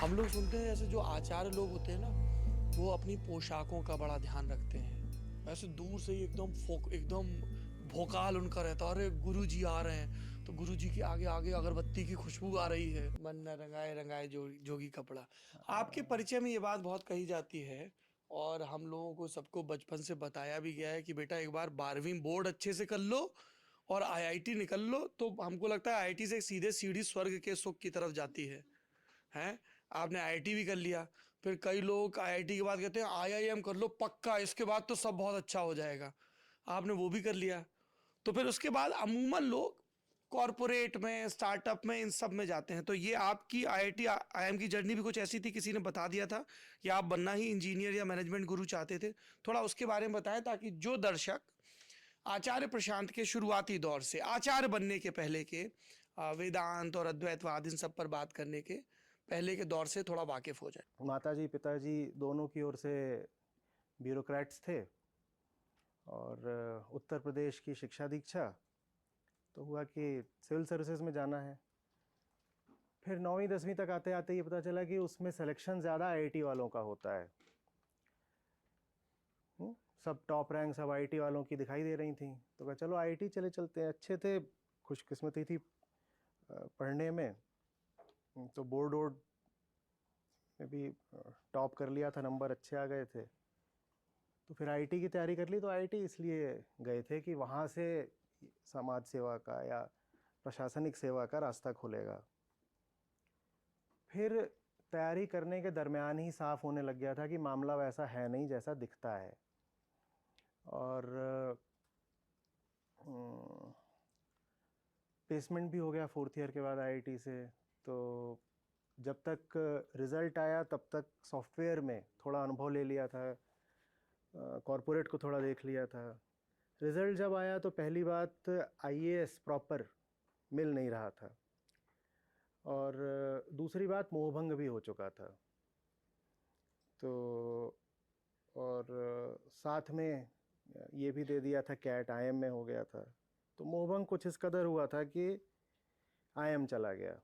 हम लोग सुनते हैं ऐसे जो आचार्य लोग होते हैं ना, वो अपनी पोशाकों का बड़ा ध्यान रखते हैं। ऐसे दूर से ही एकदम भोकाल उनका रहता है, अरे गुरु जी आ रहे हैं तो गुरु जी के आगे आगे अगरबत्ती की खुशबू आ रही है, मन न रंगाए रंगाए जोगी कपड़ा। आपके परिचय में ये बात बहुत कही जाती है और हम लोगों को सबको बचपन से बताया भी गया है कि बेटा एक बार 12वीं बोर्ड अच्छे से कर लो और आईआईटी निकल लो, तो हमको लगता है आईआईटी से सीधे सीढ़ी स्वर्ग के सुख की तरफ जाती है। हैं? आपने आईआईटी भी कर लिया, फिर कई लोग आईआईटी के बाद कहते हैं आईआईएम कर लो पक्का, इसके बाद तो सब बहुत अच्छा हो जाएगा। आपने वो भी कर लिया, तो फिर उसके बाद अमूमन लोग कॉरपोरेट में, स्टार्टअप में, इन सब में जाते हैं। तो ये आपकी आईआईटी आईएम की जर्नी भी कुछ ऐसी थी, किसी ने बता दिया था कि आप बनना ही इंजीनियर या मैनेजमेंट गुरु चाहते थे? थोड़ा उसके बारे में बताएं ताकि जो दर्शक आचार्य प्रशांत के शुरुआती दौर से आचार्य बनने के पहले के वेदांत और अद्वैतवाद इन सब पर बात करने के पहले के दौर से थोड़ा वाकिफ हो जाए। माताजी पिताजी दोनों की ओर से ब्यूरोक्रेट्स थे और उत्तर प्रदेश की शिक्षा दीक्षा, तो हुआ कि सिविल सर्विसेज में जाना है। फिर 9वीं 10वीं तक आते आते ये पता चला कि उसमें सिलेक्शन ज़्यादा आईआईटी वालों का होता है। सब टॉप रैंक सब आईआईटी वालों की दिखाई दे रही थी, तो कहा चलो आईआईटी चले चलते हैं। अच्छे थे, खुशकिस्मती थी पढ़ने में, तो बोर्ड वोर्ड में भी टॉप कर लिया था, नंबर अच्छे आ गए थे। तो फिर आईआईटी की तैयारी कर ली। तो आईआईटी इसलिए गए थे कि वहाँ से समाज सेवा का या प्रशासनिक सेवा का रास्ता खुलेगा। फिर तैयारी करने के दरमियान ही साफ होने लग गया था कि मामला वैसा है नहीं जैसा दिखता है। और प्लेसमेंट भी हो गया 4th ईयर के बाद आईआईटी से। तो जब तक रिज़ल्ट आया तब तक सॉफ्टवेयर में थोड़ा अनुभव ले लिया था, कॉरपोरेट को थोड़ा देख लिया था। रिज़ल्ट जब आया तो पहली बात आईएएस प्रॉपर मिल नहीं रहा था, और दूसरी बात मोहभंग भी हो चुका था। तो और साथ में ये भी दे दिया था कैट, आईएम में हो गया था। तो मोहभंग कुछ इस कदर हुआ था कि आईएम चला गया।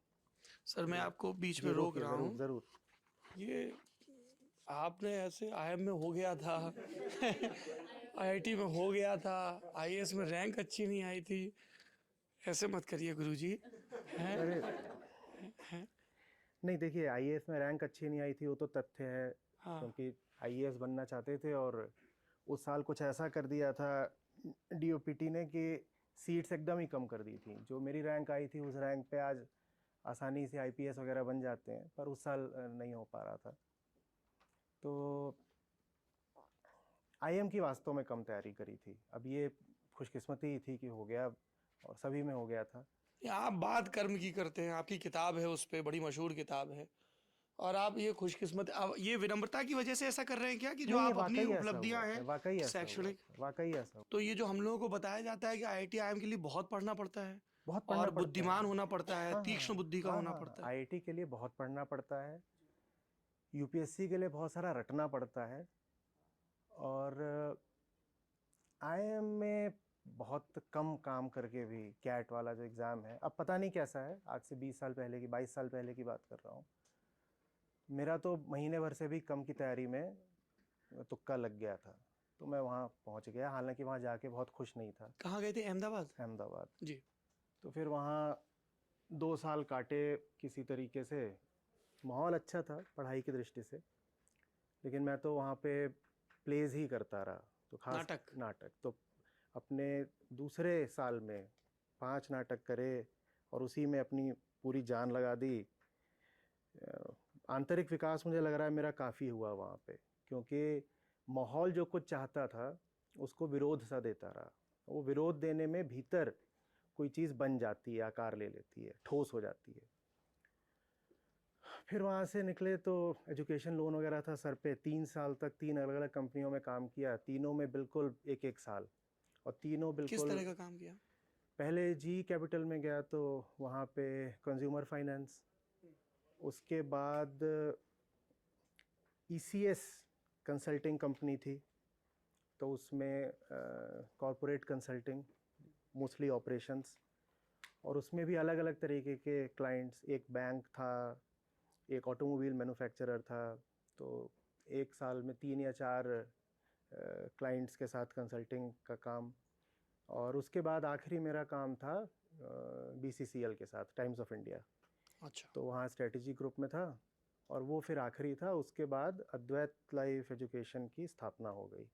सर मैं आपको बीच में जी रोक रोकिए, रहा ज़रूर हूँ। ज़रूर। ये आपने ऐसे आईएम में हो गया था आईआईटी में हो गया था, आईएएस में रैंक अच्छी नहीं आई थी, ऐसे मत करिए गुरुजी। हैं? अरे नहीं, देखिए आईएएस में रैंक अच्छी नहीं आई थी वो तो तथ्य है, हाँ। क्योंकि आईएएस बनना चाहते थे और उस साल कुछ ऐसा कर दिया था डीओपीटी ने कि सीट्स एकदम ही कम कर दी थी। जो मेरी रैंक आई थी उस रैंक पे आज आसानी से आईपीएस वगैरह बन जाते हैं, पर उस साल नहीं हो पा रहा था। तो आईएम की वास्तव में कम तैयारी करी थी। अब ये खुशकिस्मती ही थी कि हो गया, और सभी में हो गया था। ये आप बात कर्म की करते हैं, आपकी किताब है उस पे, बड़ी मशहूर किताब है, और आप ये खुशकिस्मत, अब ये विनम्रता की वजह से ऐसा कर रहे हैं क्या कि जो नहीं, ये आप अपनी वाकई ऐसा हुआ उपलब्धियां था, हैं वाकई ऐसा हुआ शैक्षणिक, था, वाकई ऐसा हुआ। तो ये जो हम लोगों को बताया जाता है कि आईआईटी आईएम के लिए बहुत पढ़ना पड़ता है बहुत पढ़ना और पड़ता बुद्धिमान है। होना पड़ता है, हाँ तीक्ष्ण हाँ बुद्धि का हाँ होना हाँ, पड़ता है। आईआईटी के लिए बहुत पढ़ना पड़ता है, यूपीएससी के लिए बहुत सारा रटना पड़ता है, और आईएम में बहुत कम काम करके भी कैट वाला जो एग्ज़ाम है, अब पता नहीं कैसा है, आज से 20 साल पहले की, 22 साल पहले की बात कर रहा हूँ। मेरा तो महीने भर से भी कम की तैयारी में तुक्का लग गया था, तो मैं वहाँ पहुँच गया। हालांकि वहाँ जाके बहुत खुश नहीं था। कहाँ गए थे? अहमदाबाद? अहमदाबाद। जी। तो फिर वहाँ 2 साल काटे किसी तरीके से। माहौल अच्छा था पढ़ाई की दृष्टि से, लेकिन मैं तो वहाँ पे प्लेज ही करता रहा। तो खास नाटक? नाटक तो अपने दूसरे साल में 5 नाटक करे और उसी में अपनी पूरी जान लगा दी। आंतरिक विकास मुझे लग रहा है मेरा काफ़ी हुआ वहाँ पे, क्योंकि माहौल जो कुछ चाहता था उसको विरोध सा देता रहा। वो विरोध देने में भीतर कोई चीज़ बन जाती है, आकार ले लेती है, ठोस हो जाती है। फिर वहाँ से निकले तो एजुकेशन लोन वगैरह था सर पे। 3 साल तक 3 अलग अलग कंपनियों में काम किया, तीनों में बिल्कुल एक एक साल, और तीनों किस बिल्कुल। तरह का काम किया? पहले जी कैपिटल में गया तो वहाँ पे कंज्यूमर फाइनेंस, उसके बाद ईसीएस कंसल्टिंग कंपनी थी, तो उसमें कॉरपोरेट कंसल्टिंग, मोस्टली ऑपरेशंस, और उसमें भी अलग अलग तरीके के क्लाइंट्स। एक बैंक था, एक ऑटोमोबाइल मैन्युफैक्चरर था, तो एक साल में 3 या 4 क्लाइंट्स के साथ कंसल्टिंग का काम। और उसके बाद आखिरी मेरा काम था BCCL के साथ, टाइम्स ऑफ इंडिया। अच्छा। तो वहाँ स्ट्रेटजी ग्रुप में था, और वो फिर आखिरी था। उसके बाद अद्वैत लाइफ एजुकेशन की स्थापना हो गई।